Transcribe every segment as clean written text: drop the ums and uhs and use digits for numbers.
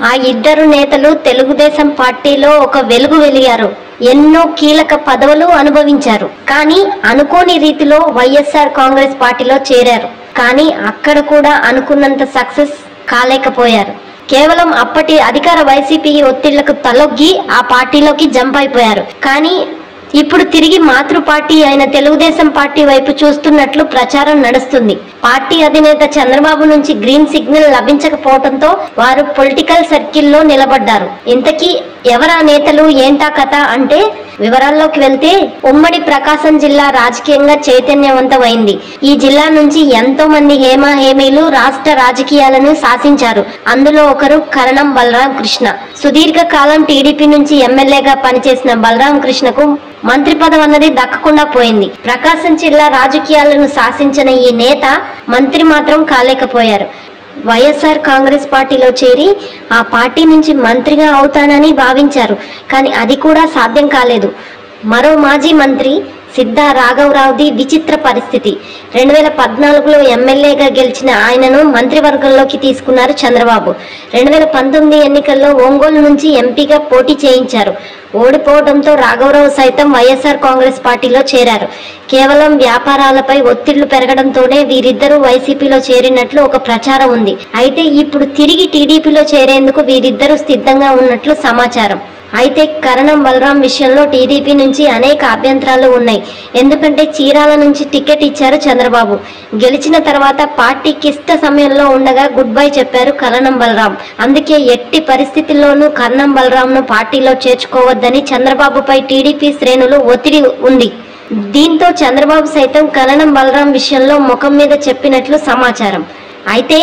ఆ ఇద్దరు నేతలు తెలుగుదేశం పార్టీలో ఒక వెలుగు వెలిగారు. ఎన్నో కీలక పదవులు అనుభవించారు. కానీ అనుకోని రీతిలో వైఎస్ఆర్ కాంగ్రెస్ పార్టీలో చేరారు. కానీ అక్కడ కూడా అనుకున్నంత సక్సెస్ కాలేకపోయారు. కేవలం అప్పటి అధికార వైసీపీ ఒత్తిళ్లకు తలొగ్గి ఆ పార్టీలోకి జంప్ అయిపోయారు. కానీ ఇప్పుడు తిరిగి మాతృ పార్టీ అయిన తెలుగుదేశం పార్టీ వైపు చూస్తున్నట్లు ప్రచారం నడుస్తుంది. పార్టీ అధినేత చంద్రబాబు నుంచి గ్రీన్ సిగ్నల్ లభించకపోవడంతో వారు పొలిటికల్ సర్కిల్లో నిలబడ్డారు. ఇంతకీ ఎవరా నేతలు, ఏంటా కథ అంటే వివరాల్లోకి వెళ్తే ఉమ్మడి ప్రకాశం జిల్లా రాజకీయంగా చైతన్యవంతమైంది. ఈ జిల్లా నుంచి ఎంతో మంది హేమీలు రాష్ట్ర రాజకీయాలను శాసించారు. అందులో ఒకరు కరణం బలరాం కృష్ణ. సుదీర్ఘ కాలం టీడీపీ నుంచి ఎమ్మెల్యేగా పనిచేసిన బలరాం కృష్ణకు మంత్రి పదవి అన్నది దక్కకుండా పోయింది. ప్రకాశం జిల్లా రాజకీయాలను శాసించిన ఈ నేత మంత్రి మాత్రం కాలేకపోయారు. వైఎస్ఆర్ కాంగ్రెస్ పార్టీలో చేరి ఆ పార్టీ నుంచి మంత్రిగా అవుతానని భావించారు. కానీ అది కూడా సాధ్యం కాలేదు. మరో మాజీ మంత్రి సిద్ధా రాఘవరావుది విచిత్ర పరిస్థితి. 2014లో ఎమ్మెల్యేగా గెలిచిన ఆయనను మంత్రివర్గంలోకి తీసుకున్నారు చంద్రబాబు. 2019 ఎన్నికల్లో ఒంగోలు నుంచి ఎంపీగా పోటీ చేయించారు. ఓడిపోవడంతో రాఘవరావు సైతం వైఎస్ఆర్ కాంగ్రెస్ పార్టీలో చేరారు. కేవలం వ్యాపారాలపై ఒత్తిళ్లు పెరగడంతోనే వీరిద్దరూ వైసీపీలో చేరినట్లు ఒక ప్రచారం ఉంది. అయితే ఇప్పుడు తిరిగి టీడీపీలో చేరేందుకు వీరిద్దరూ సిద్ధంగా ఉన్నట్లు సమాచారం. అయితే కరణం బలరాం విషయంలో టీడీపీ నుంచి అనేక అభ్యంతరాలు ఉన్నాయి. ఎందుకంటే చీరాల నుంచి టికెట్ ఇచ్చారు చంద్రబాబు. గెలిచిన తర్వాత పార్టీ కిష్ట సమయంలో ఉండగా గుడ్ బై చెప్పారు కరణం బలరాం. అందుకే ఎట్టి పరిస్థితుల్లోనూ కరణం బలరాంను పార్టీలో చేర్చుకోవద్దని చంద్రబాబుపై టీడీపీ శ్రేణులు ఒత్తిడి ఉంది. దీంతో చంద్రబాబు సైతం కరణం బలరాం విషయంలో ముఖం మీద చెప్పినట్లు సమాచారం. అయితే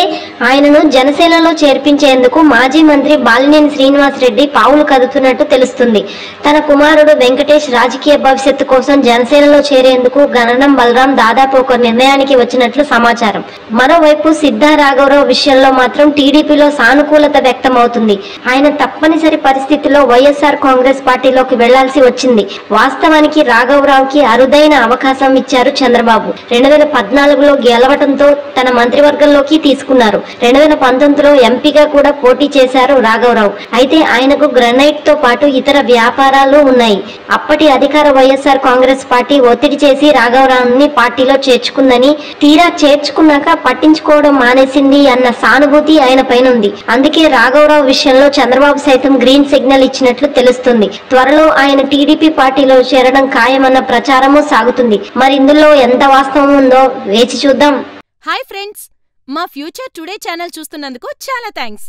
ఆయనను జనసేనలో చేర్పించేందుకు మాజీ మంత్రి బాలినేని శ్రీనివాసరెడ్డి పావులు కదుతున్నట్టు తెలుస్తుంది. తన కుమారుడు వెంకటేష్ రాజకీయ భవిష్యత్తు కోసం జనసేనలో చేరేందుకు కరణం బలరాం దాదాపు ఒక నిర్ణయానికి వచ్చినట్లు సమాచారం. మరోవైపు సిద్ధా రాఘవరావు విషయంలో మాత్రం టీడీపీలో సానుకూలత వ్యక్తమవుతుంది. ఆయన తప్పనిసరి పరిస్థితిలో వైఎస్ఆర్ కాంగ్రెస్ పార్టీలోకి వెళ్లాల్సి వచ్చింది. వాస్తవానికి రాఘవరావుకి అరుదైన అవకాశం ఇచ్చారు చంద్రబాబు. 2014లో గెలవడంతో తన మంత్రివర్గంలో తీసుకున్నారు. 2019లో ఎంపీగా కూడా పోటీ చేశారు రాఘవరావు. అయితే ఆయనకు గ్రనైట్ తో పాటు ఇతర వ్యాపారాలు ఉన్నాయి. అప్పటి అధికార వైఎస్ఆర్ కాంగ్రెస్ పార్టీ ఒత్తిడి చేసి రాఘవరావుని పార్టీలో చేర్చుకుందని, తీరా చేర్చుకున్నాక పట్టించుకోవడం మానేసింది అన్న సానుభూతి ఆయన పైన ఉంది. అందుకే రాఘవరావు విషయంలో చంద్రబాబు సైతం గ్రీన్ సిగ్నల్ ఇచ్చినట్లు తెలుస్తుంది. త్వరలో ఆయన టీడీపీ పార్టీలో చేరడం ఖాయమన్న ప్రచారము సాగుతుంది. మరి ఇందులో ఎంత వాస్తవం ఉందో వేచి చూద్దాం. హాయ్ ఫ్రెండ్స్, మా ఫ్యూచర్ టుడే ఛానల్ చూస్తున్నందుకు చాలా థ్యాంక్స్.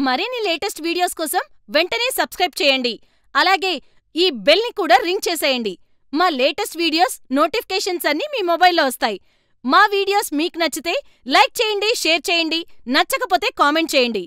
మరిన్ని లేటెస్ట్ వీడియోస్ కోసం వెంటనే సబ్స్క్రైబ్ చేయండి. అలాగే ఈ బెల్ ని కూడా రింగ్ చేసేయండి. మా లేటెస్ట్ వీడియోస్ నోటిఫికేషన్స్ అన్నీ మీ మొబైల్లో వస్తాయి. మా వీడియోస్ మీకు నచ్చితే లైక్ చేయండి, షేర్ చేయండి, నచ్చకపోతే కామెంట్ చేయండి.